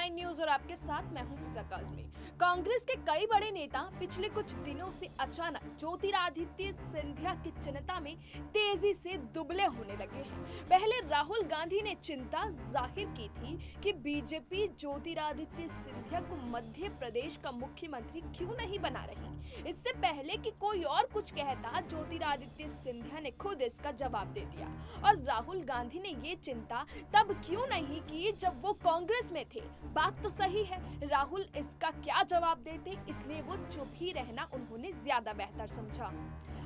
9 news और आपके साथ मैं हूं फिजा काज़मी। कांग्रेस के कई बड़े नेता पिछले कुछ दिनों से अचानक ज्योतिरादित्य सिंधिया की चिंता में तेजी से दुबले होने लगे हैं। पहले राहुल गांधी ने चिंता जाहिर की थी कि बीजेपी ज्योतिरादित्य सिंधिया को मध्य प्रदेश का मुख्यमंत्री क्यों नहीं बना रही। इससे पहले कि कोई और कुछ कहता, ज्योतिरादित्य सिंधिया ने खुद इसका जवाब दे दिया। और राहुल गांधी ने ये चिंता तब क्यों नहीं की जब वो कांग्रेस में थे। बात तो सही है, राहुल इसका क्या जवाब देते, इसलिए वो चुप ही रहना उन्होंने ज्यादा बेहतर समझा।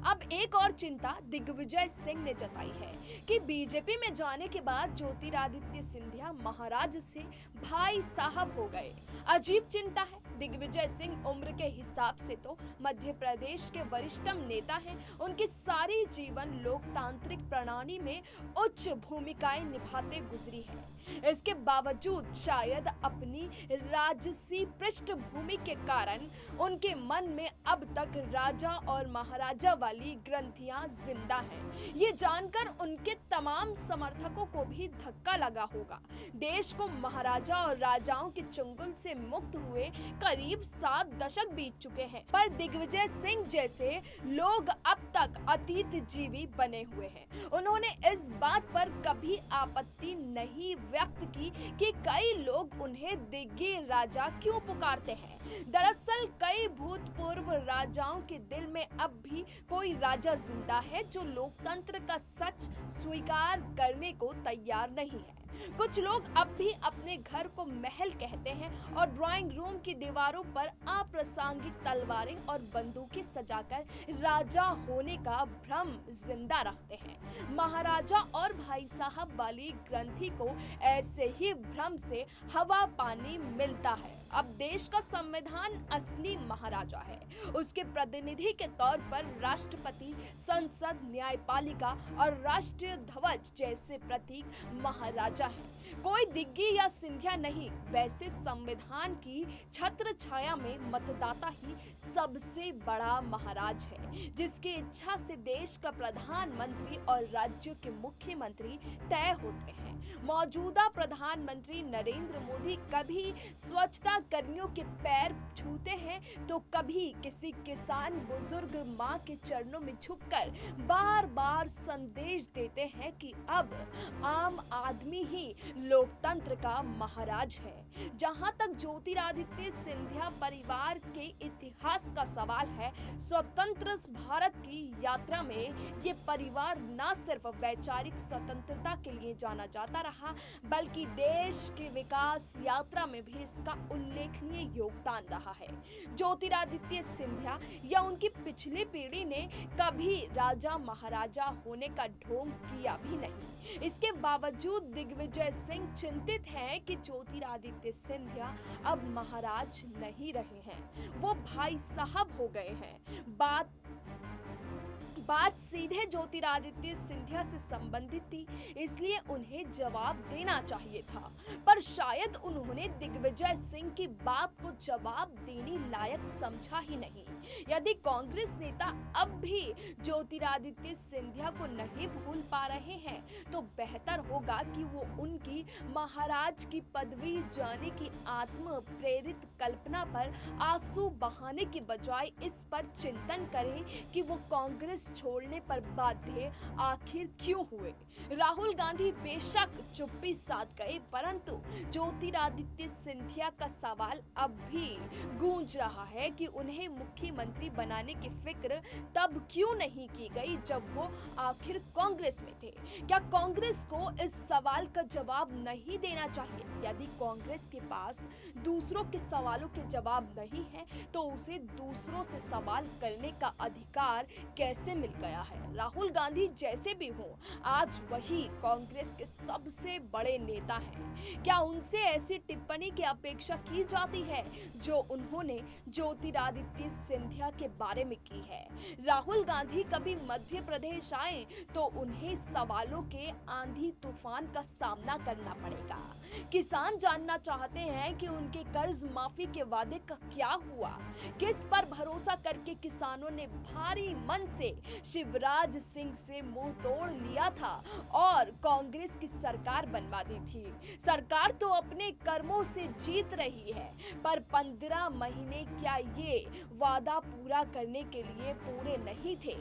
अब एक और चिंता दिग्विजय सिंह ने जताई है कि बीजेपी में जाने के बाद ज्योतिरादित्य सिंधिया महाराज से भाई साहब हो गए। अजीब चिंता है। दिग्विजय सिंह उम्र के हिसाब से तो मध्य प्रदेश के वरिष्ठतम नेता हैं। उनकी सारी जीवन लोकतांत्रिक प्रणाली में उच्च भूमिकाएं निभाते गुजरी है। इसके बावजूद शायद अपनी राजसी पृष्ठभूमि के कारण उनके मन में अब तक राजा और महाराजा वाली ग्रंथियां जिंदा हैं। ये जानकर उनके तमाम समर्थकों को भी धक्का लगा होगा। देश को महाराजा और राजाओं के चंगुल से मुक्त हुए करीब 7 दशक बीत चुके हैं, पर दिग्विजय सिंह जैसे लोग अब तक अतीत जीवी बने हुए हैं। उन्होंने इस बात पर कभी आपत्ति नहीं व्यक्त की कि कई लोग उन्हें दिग्गज राजा क्यों पुकारते हैं। दरअसल कई भूतपूर्व राजाओं के दिल में अब भी कोई राजा जिंदा है जो लोकतंत्र का सच स्वीकार करने को तैयार नहीं है। कुछ लोग अब भी अपने घर को महल कहते हैं और ड्राइंग रूम की दीवारों पर अप्रासंगिक तलवारें और बंदूकें सजाकर राजा होने का भ्रम जिंदा रखते हैं। महाराजा और भाई साहब वाली ग्रंथि को ऐसे ही भ्रम से हवा पानी मिलता है। अब देश का संविधान असली महाराजा है। उसके प्रतिनिधि के तौर पर राष्ट्रपति, संसद, न्यायपालिका और राष्ट्रीय ध्वज जैसे प्रतीक महाराजा है, कोई दिग्गी या सिंधिया नहीं। वैसे संविधान की छत्र छाया में मतदाता ही सबसे बड़ा महाराज है, जिसकी इच्छा से देश का प्रधानमंत्री और राज्यों के मुख्यमंत्री तय होते हैं। मौजूदा प्रधानमंत्री नरेंद्र मोदी कभी स्वच्छता कर्मियों के पैर छूते हैं तो कभी किसी किसान बुजुर्ग मां के चरणों में झुककर बार बार संदेश देते हैं कि अब आम आदमी ही लोकतंत्र का महाराज है। जहां तक ज्योतिरादित्य सिंधिया परिवार के इतिहास का सवाल है, स्वतंत्र भारत की यात्रा में ये परिवार न सिर्फ वैचारिक स्वतंत्रता के लिए जाना जाता रहा, बल्कि देश की विकास यात्रा में भी इसका उल्लेखनीय योगदान रहा है। ज्योतिरादित्य सिंधिया या उनकी पिछली पीढ़ी ने कभी राजा महाराजा होने का ढोंग किया भी नहीं। इसके बावजूद दिग्विजय सिंह चिंतित हैं कि ज्योतिरादित्य सिंधिया अब महाराज नहीं रहे हैं, वो भाई साहब हो गए हैं। बात सीधे ज्योतिरादित्य सिंधिया से संबंधित थी, इसलिए उन्हें जवाब देना चाहिए था, पर शायद उन्होंने दिग्विजय सिंह की बात को जवाब देने लायक समझा ही नहीं। यदि कांग्रेस नेता अब भी ज्योतिरादित्य सिंधिया को नहीं भूल पा रहे हैं, तो बेहतर होगा कि वो उनकी महाराज की पदवी जाने की आत्म प्रेरित कल्पना पर आंसू बहाने की बजाय इस पर चिंतन करें कि वो कांग्रेस छोड़ने पर बाध्य आखिर क्यों हुए। राहुल गांधी बेशक चुप्पी साध गए, परंतु ज्योतिरादित्य सिंधिया का सवाल अब भी गूंज रहा है कि उन्हें मुख्यमंत्री बनाने की फिक्र तब क्यों नहीं की गई जब वो आखिर कांग्रेस में थे। क्या कांग्रेस को इस सवाल का जवाब नहीं देना चाहिए? यदि कांग्रेस के पास दूसरों के सवालों के जवाब नहीं है, तो उसे दूसरों से सवाल करने का अधिकार कैसे मिल गया है? राहुल गांधी जैसे भी हों, आज वही कांग्रेस के सबसे बड़े नेता हैं। क्या उनसे ऐसी टिप्पणी की अपेक्षा की जाती है जो उन्होंने ज्योतिरादित्य सिंधिया के बारे में की है? राहुल गांधी कभी मध्य प्रदेश आए तो उन्हें सवालों के आंधी तूफान का सामना करना पड़ेगा। किसान जानना चाहते हैं कि उनके कर्ज माफी के वादे का क्या हुआ, किस पर भरोसा करके किसानों ने भारी मन से शिवराज सिंह से मुंह तोड़ लिया था और कांग्रेस की सरकार बनवा दी थी। सरकार तो अपने कर्मों से जीत रही है, पर 15 महीने क्या ये वादा पूरा करने के लिए पूरे नहीं थे?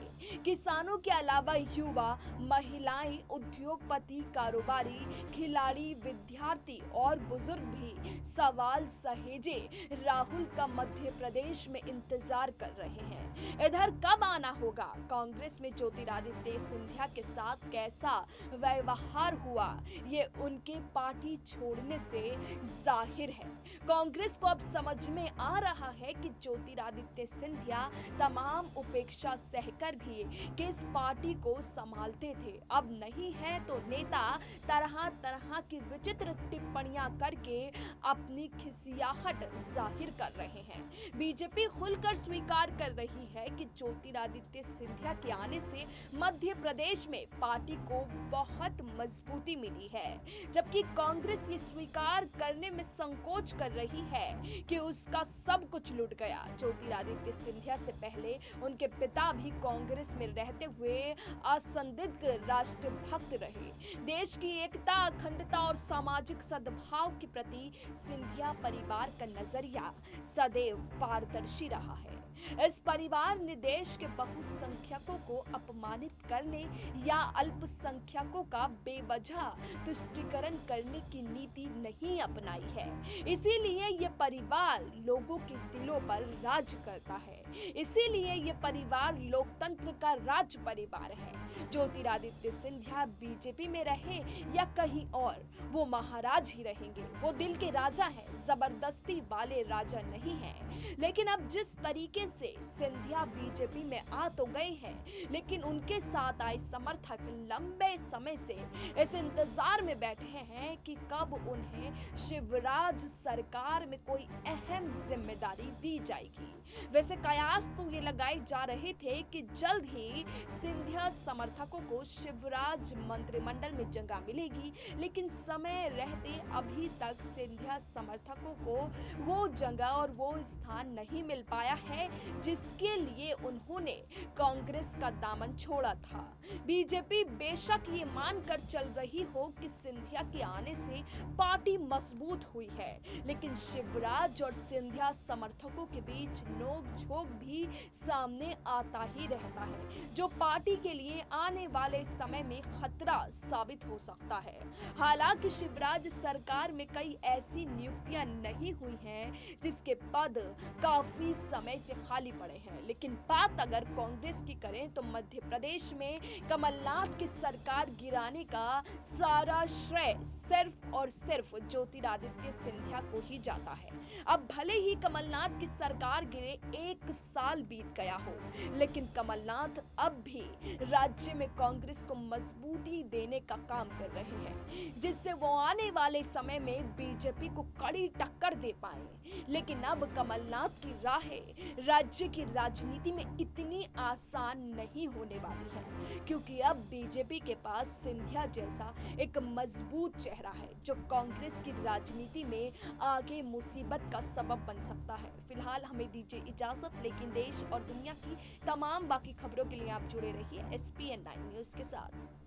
किसानों के अलावा युवा, महिलाएं, उद्योगपति, कारोबारी, खिलाड़ी, विद्यार्थी और बुजुर्ग भी सवाल सहेजे राहुल का मध्य प्रदेश में इंतजार कर रहे हैं। इधर कब आना होगा? कांग्रेस में ज्योतिरादित्य सिंधिया के साथ कैसा व्यवहार हुआ, ये उनके पार्टी छोड़ने से जाहिर है। कांग्रेस को अब समझ में आ रहा है कि ज्योतिरादित्य सिंधिया तमाम उपेक्षा सहकर भी किस पार्टी को संभालते थे। अब नहीं है तो नेता तरह तरह की विचित्र टिप्पणियां करके अपनी खिसियाहट जाहिर कर रहे हैं। बीजेपी खुलकर स्वीकार कर रही है कि ज्योतिरादित्य सिंधिया के आने से मध्य प्रदेश में पार्टी को बहुत मजबूती मिली है, जबकि कांग्रेस ये स्वीकार करने में संकोच कर रही है कि उसका सब कुछ लुट गया। ज्योतिरादित्य सिंधिया से पहले उनके पिता भी कांग्रेस में रहते हुए असंदिग्ध राष्ट्रभक्त रहे। देश की एकता, अखंडता और सामाजिक सद्भाव के प्रति सिंधिया परिवार का नजरिया सदैव पारदर्शी रहा है। इस परिवार ने देश के बहुसंख्यकों को अपमानित करने या अल्पसंख्यकों का बेवजह तुष्टीकरण करने की नीति नहीं अपनाई है। इसीलिए ये परिवार लोगों के दिलों पर राज करता है। इसीलिए ये परिवार लोकतंत्र का राज परिवार है। ज्योतिरादित्य सिंधिया बीजेपी में रहे या कहीं और, वो महाराज ही रहेंगे। वो दिल के राजा हैं, जबरदस्ती वाले राजा नहीं हैं। लेकिन अब जिस तरीके से सिंधिया बीजेपी में आ तो गए हैं, लेकिन उनके साथ आए समर्थक लंबे समय से इस इंतजार में बैठे हैं कि कब उन्हें शिवराज सरकार में कोई अहम जिम्मेदारी दी जाएगी। वैसे कयास तो ये लगाए जा रहे थे कि जल्द ही सिंधिया समर्थकों को शिवराज मंत्रिमंडल में जगह मिलेगी, लेकिन समय रहते अभी तक सिंधिया समर्थकों को वो जगह और वो स्थान नहीं मिल पाया है जिसके लिए उन्होंने कांग्रेस का दामन छोड़ा था। बीजेपी बेशक ये मानकर चल रही हो कि सिंधिया के आने से पार्टी मजबूत हुई है, लेकिन शिवराज और सिंधिया समर्थकों के बीच नोक-झोंक भी सामने आता ही रहता है, जो पार्टी के लिए आने वाले समय में खतरा साबित हो सकता है। हालांकि शिवराज सरकार में कई ऐसी नियुक्तियां नहीं हुई हैं जिसके पद काफी समय से खाली पड़े हैं, लेकिन बात अगर कांग्रेस की करें तो मध्य प्रदेश में कमलनाथ की सरकार गिराने का सारा श्रेय सिर्फ और सिर्फ ज्योतिरादित्य सिंधिया को ही जाता है। अब भले ही कमलनाथ की सरकार गिरे 1 साल बीत गया हो, लेकिन कमलनाथ अब भी राज्य में कांग्रेस को मजबूती देने का काम कर रहे हैं, जिससे वो आने वाले समय में बीजेपी को कड़ी टक्कर दे पाए। लेकिन अब कमलनाथ की राहें राज्य की राजनीति में इतनी आसान नहीं होने वाली है, क्योंकि अब बीजेपी के पास सिंधिया जैसा एक मजबूत चेहरा है जो कांग्रेस की राजनीति में आगे मुसीबत का सबब बन सकता है। फिलहाल हमें दीजिए इजाजत, लेकिन देश और दुनिया की तमाम बाकी खबरों के लिए आप जुड़े रहिए SPN9 न्यूज के साथ।